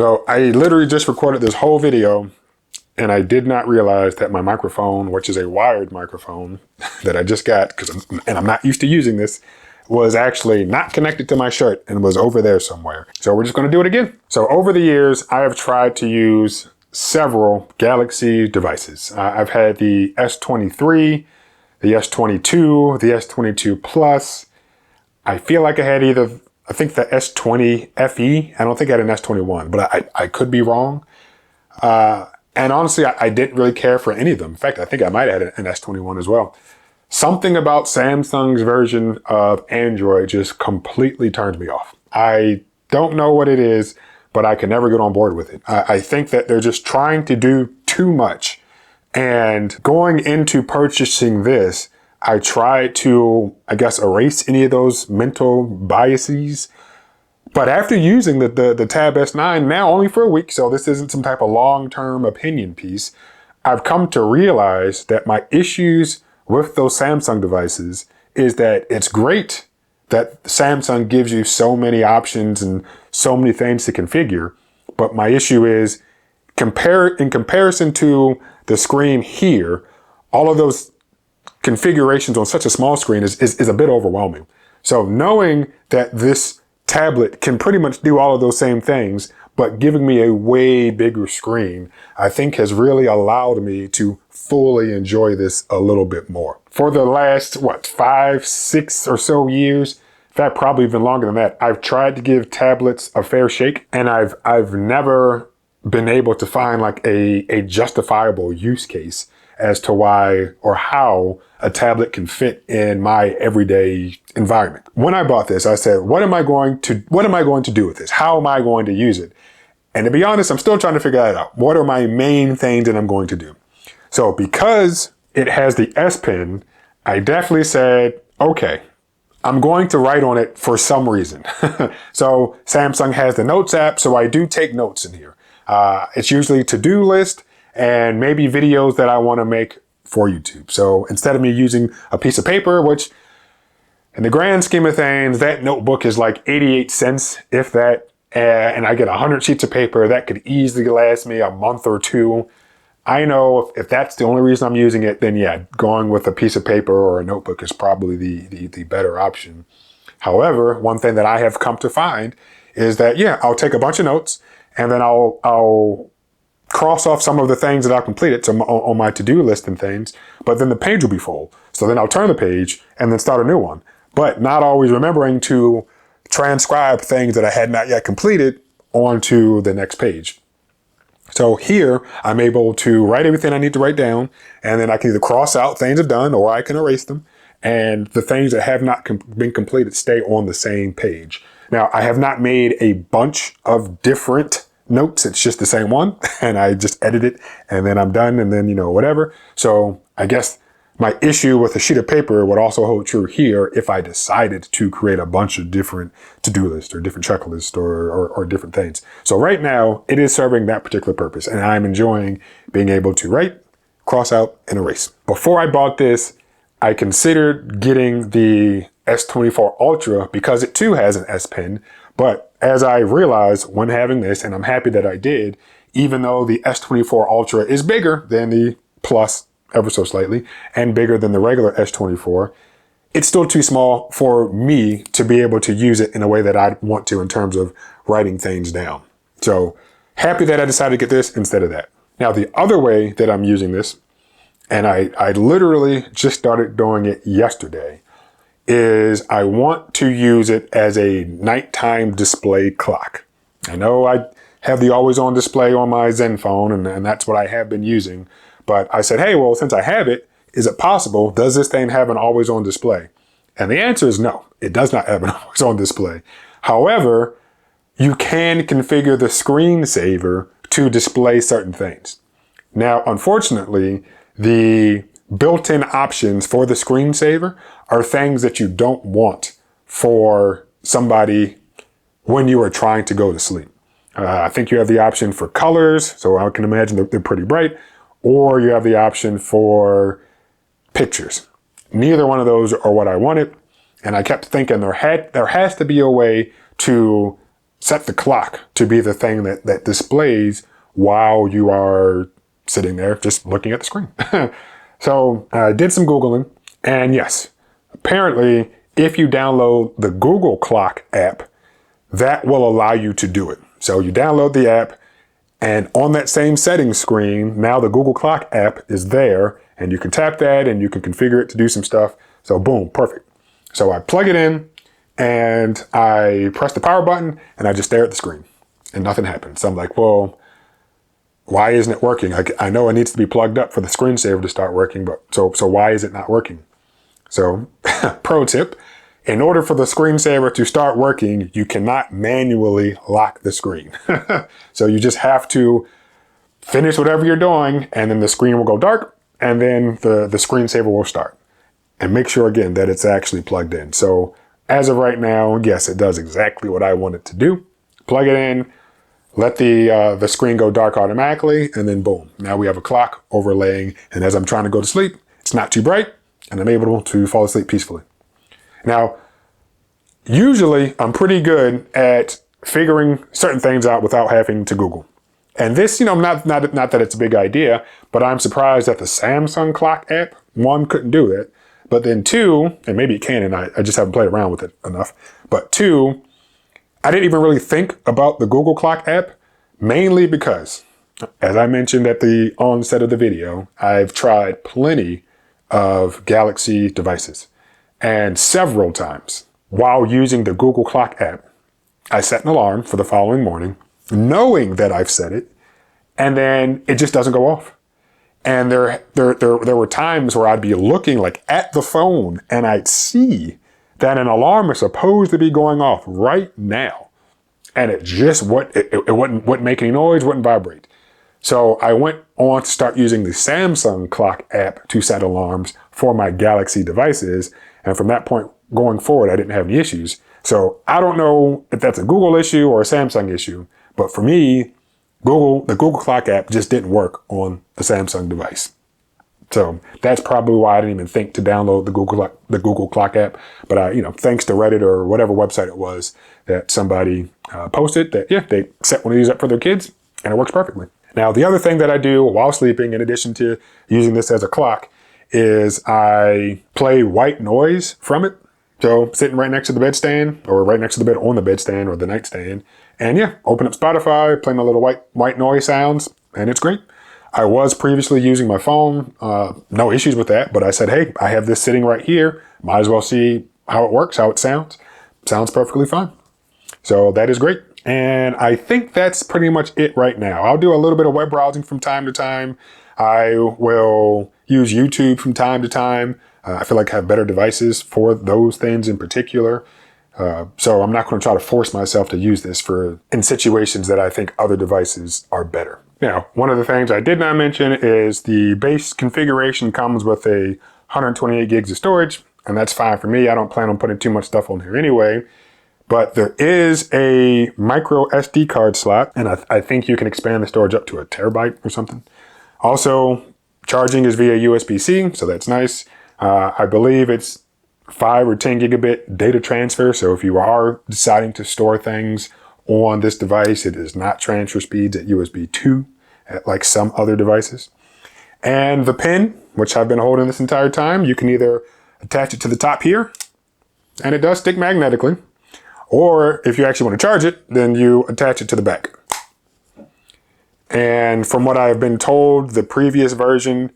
So I literally just recorded this whole video and I did not realize that my microphone, which is a wired microphone that I just got, and I'm not used to using this, was actually not connected to my shirt and was over there somewhere. So we're just gonna do it again. So over the years, I have tried to use several Galaxy devices. I've had the S23, the S22, the S22 Plus. I feel like I had I think the S20 FE. I don't think I had an S21, but I could be wrong. And honestly, I didn't really care for any of them. In fact, I think I might have had an S21 as well. Something about Samsung's version of Android just completely turned me off. I don't know what it is, but I can never get on board with it. I think that they're just trying to do too much. And going into purchasing this, I tried to, I guess, erase any of those mental biases. But after using the Tab S9, now only for a week, so this isn't some type of long-term opinion piece, I've come to realize that my issues with those Samsung devices is that it's great that Samsung gives you so many options and so many things to configure. But my issue is, in comparison to the screen here, all of those configurations on such a small screen is a bit overwhelming. So knowing that this tablet can pretty much do all of those same things, but giving me a way bigger screen, I think has really allowed me to fully enjoy this a little bit more. For the last, 5, 6 or so years, in fact, probably even longer than that, I've tried to give tablets a fair shake, and I've never been able to find like a justifiable use case as to why or how a tablet can fit in my everyday environment. When I bought this, I said, what am I going to do with this? How am I going to use it? And to be honest, I'm still trying to figure that out. What are my main things that I'm going to do? So because it has the S Pen, I definitely said, okay, I'm going to write on it for some reason. So Samsung has the Notes app, so I do take notes in here. It's usually to-do list and maybe videos that I want to make for YouTube. So instead of me using a piece of paper, which in the grand scheme of things, that notebook is like 88 cents, if that, and I get 100 sheets of paper, that could easily last me a month or two. I know if that's the only reason I'm using it, then yeah, going with a piece of paper or a notebook is probably the better option. However, one thing that I have come to find is that, yeah, I'll take a bunch of notes and then I'll cross off some of the things that I've completed on my to-do list and things, but then the page will be full. So then I'll turn the page and then start a new one, but not always remembering to transcribe things that I had not yet completed onto the next page. So here I'm able to write everything I need to write down, and then I can either cross out things I've done or I can erase them. And the things that have not been completed stay on the same page. Now, I have not made a bunch of different notes. It's just the same one, and I just edit it and then I'm done, and then, whatever. So I guess my issue with a sheet of paper would also hold true here if I decided to create a bunch of different to-do lists or different checklists or different things. So right now it is serving that particular purpose, and I'm enjoying being able to write, cross out, and erase. Before I bought this, I considered getting the S24 Ultra because it too has an S Pen, but as I realized when having this, and I'm happy that I did, even though the S24 Ultra is bigger than the Plus ever so slightly and bigger than the regular S24, it's still too small for me to be able to use it in a way that I want to in terms of writing things down. So happy that I decided to get this instead of that. Now, the other way that I'm using this, and I literally just started doing it yesterday, is I want to use it as a nighttime display clock. I know I have the always on display on my Zen phone, and that's what I have been using. But I said, hey, well, since I have it, is it possible? Does this thing have an always on display? And the answer is no, it does not have an always on display. However, you can configure the screensaver to display certain things. Now, unfortunately, the built-in options for the screensaver are things that you don't want for somebody when you are trying to go to sleep. I think you have the option for colors, so I can imagine they're pretty bright, or you have the option for pictures. Neither one of those are what I wanted, and I kept thinking there has to be a way to set the clock to be the thing that displays while you are sitting there just looking at the screen. So I did some Googling, and yes, apparently if you download the Google Clock app, that will allow you to do it. So you download the app, and on that same settings screen, now the Google Clock app is there, and you can tap that and you can configure it to do some stuff. So boom, perfect. So I plug it in and I press the power button and I just stare at the screen and nothing happens. So I'm like, well, why isn't it working? I know it needs to be plugged up for the screensaver to start working, but so why is it not working? So pro tip, in order for the screensaver to start working, you cannot manually lock the screen. So you just have to finish whatever you're doing and then the screen will go dark and then the screensaver will start. And make sure again that it's actually plugged in. So as of right now, yes, it does exactly what I want it to do. Plug it in, let the screen go dark automatically, and then boom, now we have a clock overlaying, and as I'm trying to go to sleep, it's not too bright, and I'm able to fall asleep peacefully. Now, usually I'm pretty good at figuring certain things out without having to Google. And this, not that it's a big idea, but I'm surprised that the Samsung Clock app, one, couldn't do it, but then two, and maybe it can, and I just haven't played around with it enough, but two, I didn't even really think about the Google Clock app, mainly because, as I mentioned at the onset of the video, I've tried plenty of Galaxy devices. And several times, while using the Google Clock app, I set an alarm for the following morning, knowing that I've set it, and then it just doesn't go off. And there were times where I'd be looking like at the phone, and I'd see that an alarm is supposed to be going off right now. And it just wouldn't make any noise, wouldn't vibrate. So I went on to start using the Samsung Clock app to set alarms for my Galaxy devices. And from that point going forward, I didn't have any issues. So I don't know if that's a Google issue or a Samsung issue, but for me, the Google Clock app just didn't work on a Samsung device. So that's probably why I didn't even think to download the Google Clock app. But thanks to Reddit or whatever website it was that somebody posted that, they set one of these up for their kids and it works perfectly. Now, the other thing that I do while sleeping, in addition to using this as a clock, is I play white noise from it. So sitting right next to the bedstand, or right next to the bed on the bedstand or the nightstand, and open up Spotify, play my little white noise sounds, and it's great. I was previously using my phone, no issues with that, but I said, hey, I have this sitting right here, might as well see how it works, how it sounds. Sounds perfectly fine. So that is great. And I think that's pretty much it right now. I'll do a little bit of web browsing from time to time. I will use YouTube from time to time. I feel like I have better devices for those things in particular. So I'm not going to try to force myself to use this in situations that I think other devices are better. Now, one of the things I did not mention is the base configuration comes with a 128 gigs of storage, and that's fine for me. I don't plan on putting too much stuff on here anyway. But there is a micro SD card slot, and I think you can expand the storage up to 1 terabyte or something. Also, charging is via USB-C, so that's nice. I believe it's 5 or 10 gigabit data transfer, so if you are deciding to store things on this device, it is not transfer speeds at USB 2, like some other devices. And the pin, which I've been holding this entire time, you can either attach it to the top here, and it does stick magnetically, or if you actually want to charge it, then you attach it to the back. And from what I've been told, the previous version,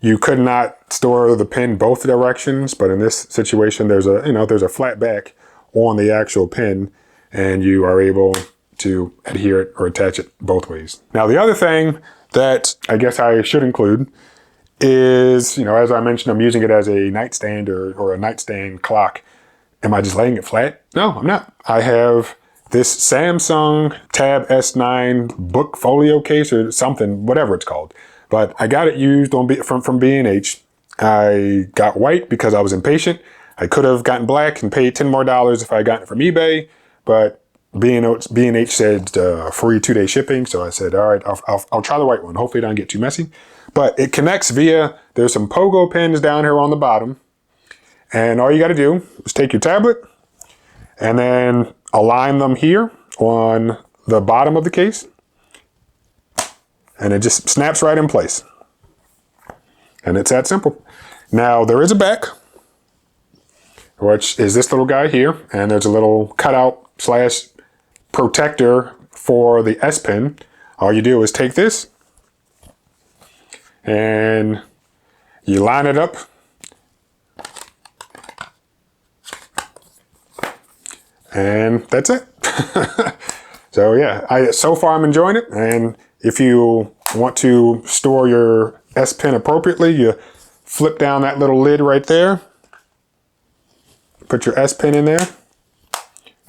you could not store the pin both directions, but in this situation, there's a flat back on the actual pin, and you are able to adhere it or attach it both ways. Now, the other thing that I guess I should include is, as I mentioned, I'm using it as a nightstand or a nightstand clock. Am I just laying it flat? No, I'm not. I have this Samsung Tab S9 book folio case or something, whatever it's called. But I got it used from B&H. I got white because I was impatient. I could have gotten black and paid $10 more if I had gotten it from eBay, but B&H said free 2-day shipping, so I said, all right, I'll try the white one. Hopefully it doesn't get too messy. But it connects there's some pogo pins down here on the bottom, and all you got to do is take your tablet and then align them here on the bottom of the case, and it just snaps right in place. And it's that simple. Now, there is a back, which is this little guy here, and there's a little cutout slash protector for the S Pen. All you do is take this and you line it up. And that's it. So yeah, so far I'm enjoying it. And if you want to store your S Pen appropriately, you flip down that little lid right there, put your S Pen in there,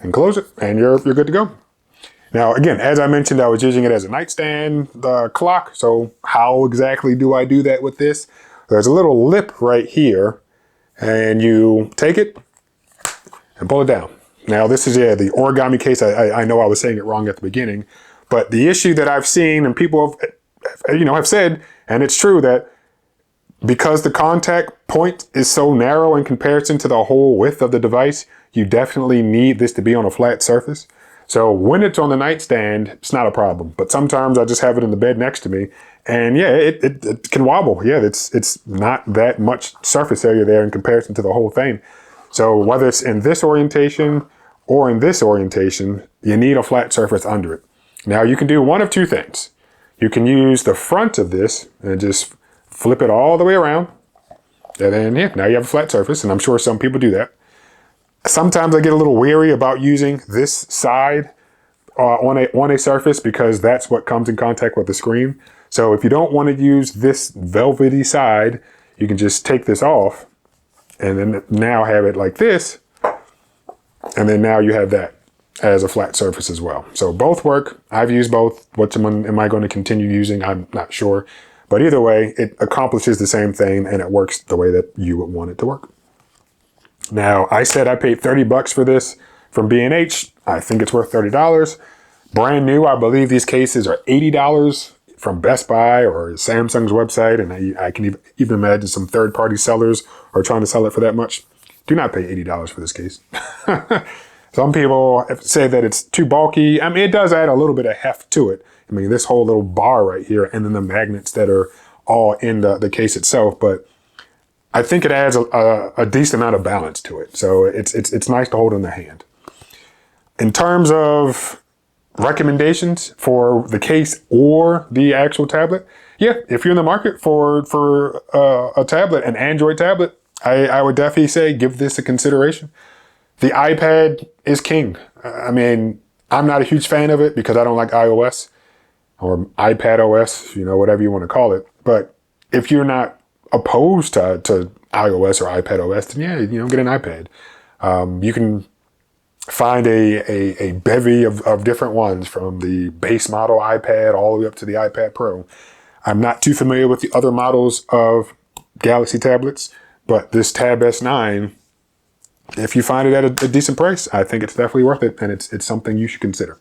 and close it, and you're good to go. Now, again, as I mentioned, I was using it as a nightstand clock. So how exactly do I do that with this? There's a little lip right here, and you take it and pull it down. Now, this is the origami case. I know I was saying it wrong at the beginning, but the issue that I've seen and people have said, and it's true, that because the contact point is so narrow in comparison to the whole width of the device, you definitely need this to be on a flat surface. So when it's on the nightstand, it's not a problem. But sometimes I just have it in the bed next to me, and yeah, it can wobble. Yeah, it's not that much surface area there in comparison to the whole thing. So whether it's in this orientation or in this orientation, you need a flat surface under it. Now you can do one of two things. You can use the front of this and just flip it all the way around. And then now you have a flat surface, and I'm sure some people do that. Sometimes I get a little weary about using this side on a surface because that's what comes in contact with the screen. So if you don't want to use this velvety side, you can just take this off and then now have it like this. And then now you have that as a flat surface as well. So both work. I've used both. Which one am I going to continue using? I'm not sure. But either way, it accomplishes the same thing, and it works the way that you would want it to work. Now, I said I paid $30 for this from B&H. I think it's worth $30. Brand new, I believe these cases are $80 from Best Buy or Samsung's website, and I can even imagine some third-party sellers are trying to sell it for that much. Do not pay $80 for this case. Some people say that it's too bulky. I mean, it does add a little bit of heft to it. I mean, this whole little bar right here, and then the magnets that are all in the case itself, but I think it adds a decent amount of balance to it. So it's nice to hold in the hand. In terms of recommendations for the case or the actual tablet, yeah, if you're in the market for a tablet, an Android tablet, I would definitely say give this a consideration. The iPad is king. I mean, I'm not a huge fan of it because I don't like iOS or iPad OS, whatever you want to call it. But if you're not opposed to iOS or iPad OS, then yeah, get an iPad. You can find a bevy of different ones, from the base model iPad all the way up to the iPad Pro. I'm not too familiar with the other models of Galaxy tablets, but this Tab S9, if you find it at a decent price, I think it's definitely worth it, and it's something you should consider.